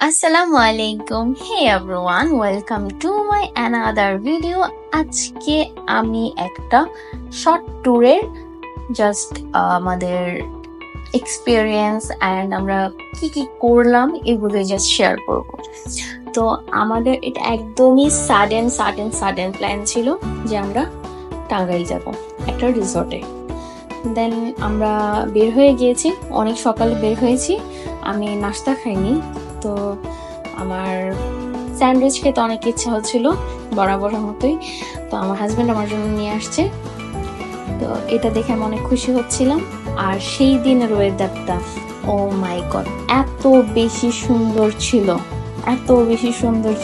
আসসালামু আলাইকুম। Hey everyone, welcome to my another video. আজকে আমি একটা শর্ট ট্যুরের জাস্ট আমাদের এক্সপিরিয়েন্স অ্যান্ড আমরা কি কি করলাম এগুলো জাস্ট শেয়ার করব। তো আমাদের এটা একদমই সাডেন প্ল্যান ছিল যে আমরা টাঙ্গাইল যাব একটা রিসর্টে। দেন আমরা বের হয়ে গিয়েছি, অনেক সকালে বের হয়েছি। আমি নাস্তা খাইনি, তো আমার স্যান্ডউইচ খেতে অনেক ইচ্ছা হচ্ছিল বরাবরের মতোই। তো আমার হাজব্যান্ড আমার জন্য নিয়ে আসছে, তো এটা দেখে আমি অনেক খুশি হচ্ছিলাম। আর সেই দিনের ওয়েদারটা, ও মাই গড, এত বেশি সুন্দর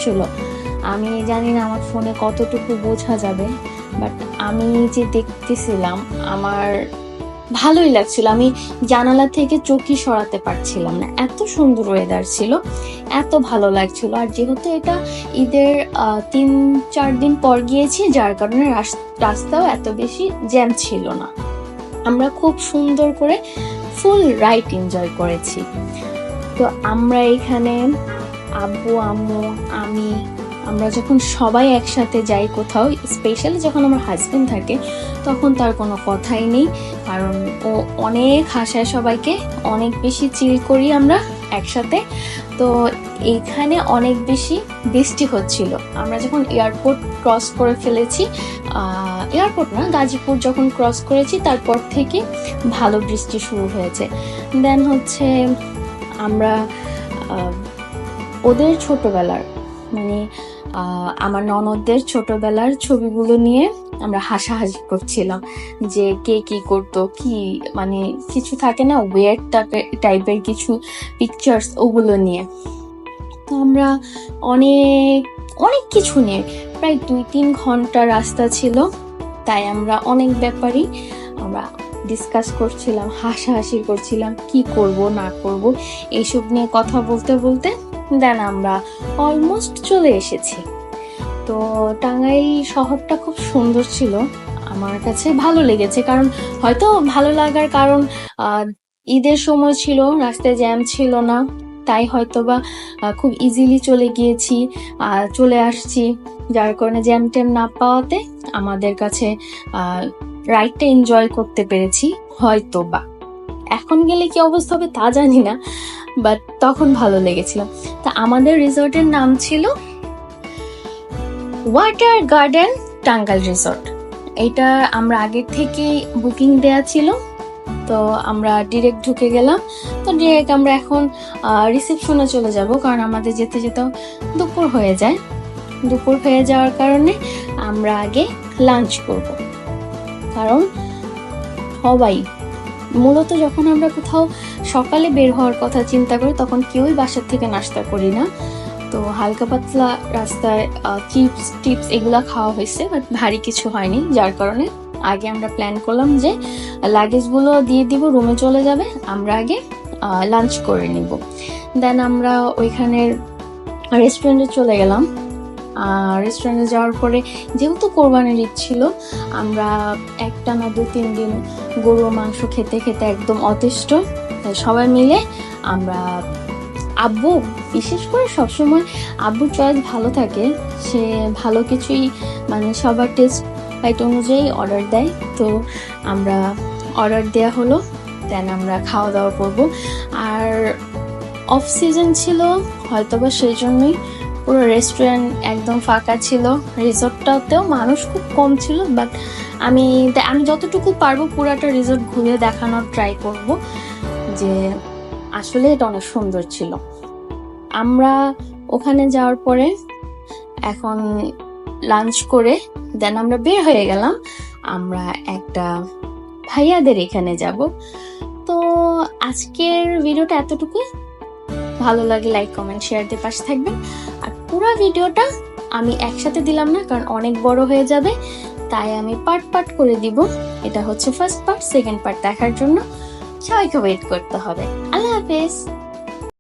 ছিল, আমি জানি না আমার ফোনে কতটুকু বোঝা যাবে, বাট আমি যে দেখতেছিলাম আমার ভালোই লাগছিল। আমি জানালা থেকে চোখই সরাতে পারছিলাম না, এত সুন্দর ওয়েদার ছিল, এত ভালো লাগছিল। আর যেহেতু এটা ঈদের 3-4 দিন পর গিয়েছি, যার কারণে রাস্তাও এত বেশি জ্যাম ছিল না। আমরা খুব সুন্দর করে ফুল রাইড এনজয় করেছি। তো আমরা এখানে আব্বু, আম্মু, আমরা যখন সবাই একসাথে যাই কোথাও, স্পেশালি যখন আমার হাজবেন্ড থাকে, তখন তার কোনো কথাই নেই, কারণ ও অনেক হাসায় সবাইকে, অনেক বেশি চিল করি আমরা একসাথে। তো এখানে অনেক বেশি বৃষ্টি হচ্ছিল। আমরা যখন এয়ারপোর্ট ক্রস করে ফেলেছি, এয়ারপোর্ট না, গাজীপুর যখন ক্রস করেছি, তারপর থেকে ভালো বৃষ্টি শুরু হয়েছে। দেন হচ্ছে আমরা ওদের ছোটবেলার, মানে আমার ননদদের ছোটবেলার ছবিগুলো নিয়ে আমরা হাসাহাসি করছিলাম, যে কে কি করতো, কি মানে কিছু থাকে না ওয়েট টাইপের কিছু পিকচার্স, ওগুলো নিয়ে। তো আমরা অনেক অনেক কিছু নিয়ে, প্রায় 2-3 ঘন্টা রাস্তা ছিল, তাই আমরা অনেক ব্যাপারই আমরা ডিসকাস করছিলাম, হাসাহাসি করছিলাম, কি করব না করব এইসব নিয়ে কথা বলতে বলতে দেন আমরা অলমোস্ট চলে এসেছি। তো টাঙ্গাইল শহরটা খুব সুন্দর ছিল, আমার কাছে ভালো লেগেছে। কারণ হয়তো ভালো লাগার কারণ ঈদের সময় ছিল, রাস্তায় জ্যাম ছিল না, তাই হয়তো বা খুব ইজিলি চলে আসছি, যার কারণে জ্যাম ট্যাম না পাওয়াতে আমাদের কাছে রাইডটা এনজয় করতে পেরেছি হয়তো বা। এখন গেলে কি অবস্থা হবে তা জানি না, বাট তখন ভালো লেগেছিল। তা আমাদের রিসর্টের নাম ছিল ওয়াটার গার্ডেন টাঙ্গাইল রিসর্ট। এটা আমরা আগের থেকে বুকিং দেয়া ছিল, তো আমরা ডিরেক্ট ঢুকে গেলাম। তো ডিরেক্ট আমরা এখন রিসেপশনে চলে যাব, কারণ আমাদের যেতে যেতে দুপুর হয়ে যাওয়ার কারণে আমরা আগে লাঞ্চ করব। কারণ সবাই মূলত যখন আমরা কোথাও সকালে বের হওয়ার কথা চিন্তা করি, তখন কেউই বাসার থেকে নাস্তা করি না। তো হালকা পাতলা রাস্তায় চিপস এগুলা খাওয়া হয়েছে, বাট ভারী কিছু হয়নি, যার কারণে আগে আমরা প্ল্যান করলাম যে লাগেজগুলো দিয়ে দিব, রুমে চলে যাবে, আমরা আগে লাঞ্চ করে নিব। দেন আমরা ওইখানের রেস্টুরেন্টে চলে গেলাম। রেস্টুরেন্টে যাওয়ার পরে, যেহেতু কোরবানির ঈদ ছিল, আমরা একটানা 2-3 দিন গরুর মাংস খেতে খেতে একদম অতিষ্ঠ, তাই সবাই মিলে আমরা, আব্বু বিশেষ করে সবসময় আব্বুর চয়েস ভালো থাকে, সে ভালো কিছুই মানে সবার টেস্ট বাইট অনুযায়ী অর্ডার দেয়। তো আমরা অর্ডার দেওয়া হলো, দেন আমরা খাওয়া দাওয়া করবো। আর অফ সিজন ছিল হয়তোবা, সেই জন্যই পুরো রেস্টুরেন্ট একদম ফাঁকা ছিল। রিসোর্টটাতেও মানুষ খুব কম ছিল, বাট আমি যতটুকু পারবো পুরাটা রিসোর্ট ঘুরে দেখানোর ট্রাই করব, যে আসলে এটা অনেক সুন্দর ছিল। আমরা ওখানে যাওয়ার পরে এখন লাঞ্চ করে দেন আমরা বের হয়ে গেলাম, আমরা একটা ভাইয়াদের এখানে যাব। তো আজকের ভিডিওটা এতটুকুই। ভালো লাগে লাইক, কমেন্ট, শেয়ার দিয়ে পাশে থাকবেন। আর পুরো ভিডিওটা আমি একসাথে দিলাম না, কারণ অনেক বড় হয়ে যাবে, তাই আমি পার্ট করে দিব। এটা হচ্ছে ফার্স্ট পার্ট, সেকেন্ড পার্ট দেখার জন্য সবাইকে ওয়েট করতে হবে। আল্লাহ হাফেজ।